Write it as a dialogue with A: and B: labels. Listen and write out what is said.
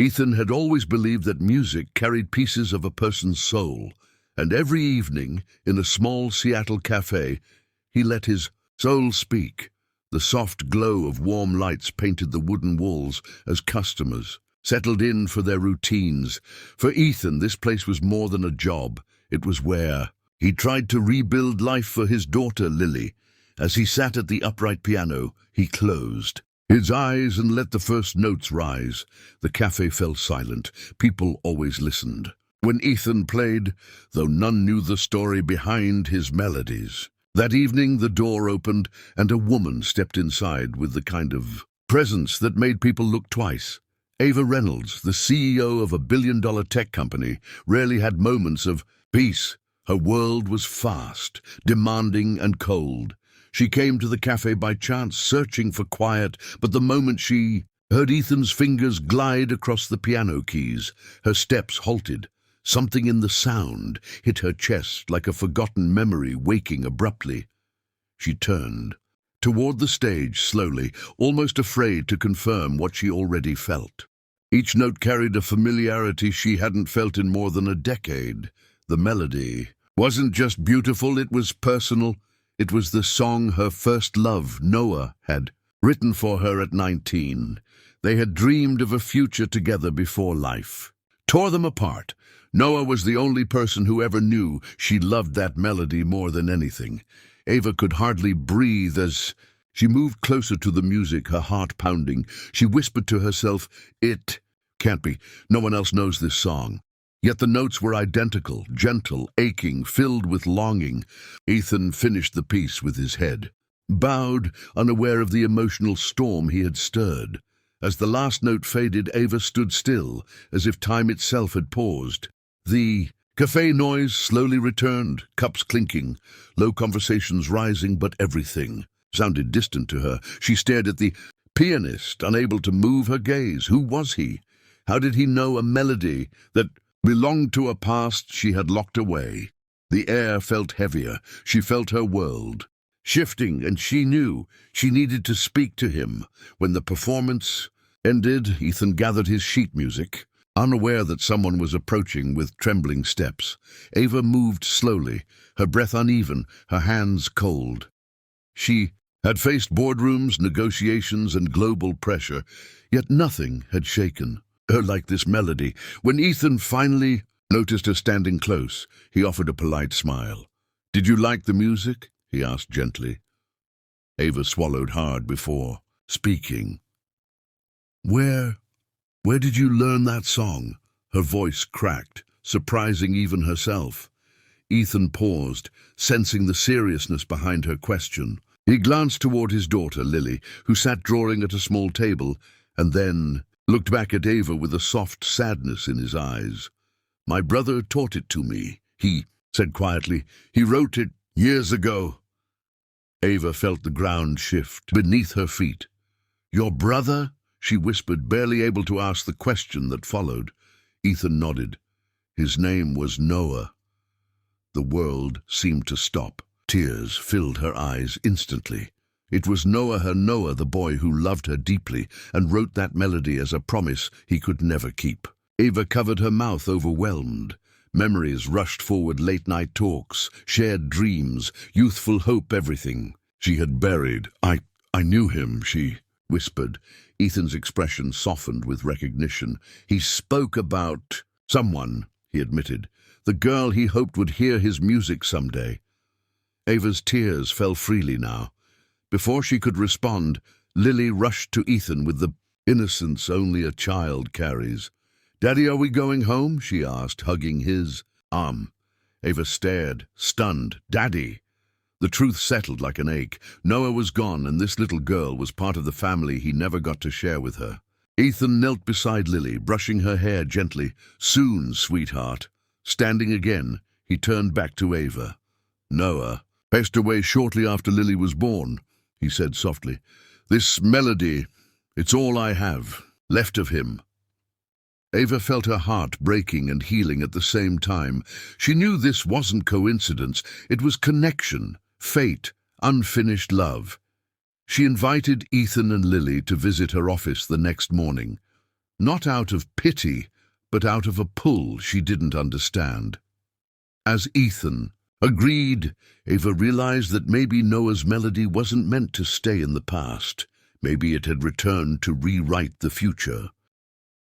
A: Ethan had always believed that music carried pieces of a person's soul, and every evening, in a small Seattle café, he let his soul speak. The soft glow of warm lights painted the wooden walls as customers settled in for their routines. For Ethan, this place was more than a job. It was where he tried to rebuild life for his daughter, Lily. As he sat at the upright piano, he closed his eyes and let the first notes rise. The café fell silent. People always listened when Ethan played, though none knew the story behind his melodies. That evening, the door opened, and a woman stepped inside with the kind of presence that made people look twice. Ava Reynolds, the CEO of a billion-dollar tech company, rarely had moments of peace. Her world was fast, demanding, and cold. She came to the cafe by chance, searching for quiet, but the moment she heard Ethan's fingers glide across the piano keys, her steps halted. Something in the sound hit her chest like a forgotten memory waking abruptly. She turned toward the stage slowly, almost afraid to confirm what she already felt. Each note carried a familiarity she hadn't felt in more than a decade. The melody wasn't just beautiful, it was personal. It was the song her first love, Noah, had written for her at 19. They had dreamed of a future together before life tore them apart. Noah was the only person who ever knew she loved that melody more than anything. Ava could hardly breathe as she moved closer to the music, her heart pounding. She whispered to herself, "It can't be. No one else knows this song." Yet the notes were identical, gentle, aching, filled with longing. Ethan finished the piece with his head bowed, unaware of the emotional storm he had stirred. As the last note faded, Ava stood still, as if time itself had paused. The cafe noise slowly returned, cups clinking, low conversations rising, but everything sounded distant to her. She stared at the pianist, unable to move her gaze. Who was he? How did he know a melody that belonged to a past she had locked away? The air felt heavier. She felt her world shifting, and she knew she needed to speak to him. When the performance ended, Ethan gathered his sheet music, unaware that someone was approaching with trembling steps. Ava moved slowly, her breath uneven, her hands cold. She had faced boardrooms, negotiations, and global pressure, yet nothing had shaken her like this melody. When Ethan finally noticed her standing close, he offered a polite smile. "Did you like the music?" he asked gently. Ava swallowed hard before speaking. Where did you learn that song?" Her voice cracked, surprising even herself. Ethan paused, sensing the seriousness behind her question. He glanced toward his daughter, Lily, who sat drawing at a small table, and then looked back at Ava with a soft sadness in his eyes. "My brother taught it to me," he said quietly. "He wrote it years ago." Ava felt the ground shift beneath her feet. "Your brother?" she whispered, barely able to ask the question that followed. Ethan nodded. His name was Noah. The world seemed to stop. Tears filled her eyes instantly. It was Noah, the boy who loved her deeply and wrote that melody as a promise he could never keep. Ava covered her mouth, overwhelmed. Memories rushed forward, late-night talks, shared dreams, youthful hope, everything she had buried. I knew him," she whispered. Ethan's expression softened with recognition. "He spoke about someone," he admitted. "The girl he hoped would hear his music someday." Ava's tears fell freely now. Before she could respond, Lily rushed to Ethan with the innocence only a child carries. "Daddy, are we going home?" she asked, hugging his arm. Ava stared, stunned. "Daddy!" The truth settled like an ache. Noah was gone, and this little girl was part of the family he never got to share with her. Ethan knelt beside Lily, brushing her hair gently. "Soon, sweetheart." Standing again, he turned back to Ava. "Noah passed away shortly after Lily was born," he said softly. "This melody, it's all I have left of him." Ava felt her heart breaking and healing at the same time. She knew this wasn't coincidence. It was connection, fate, unfinished love. She invited Ethan and Lily to visit her office the next morning. not out of pity, but out of a pull she didn't understand. As Ethan agreed, Ava realized that maybe Noah's melody wasn't meant to stay in the past. Maybe it had returned to rewrite the future.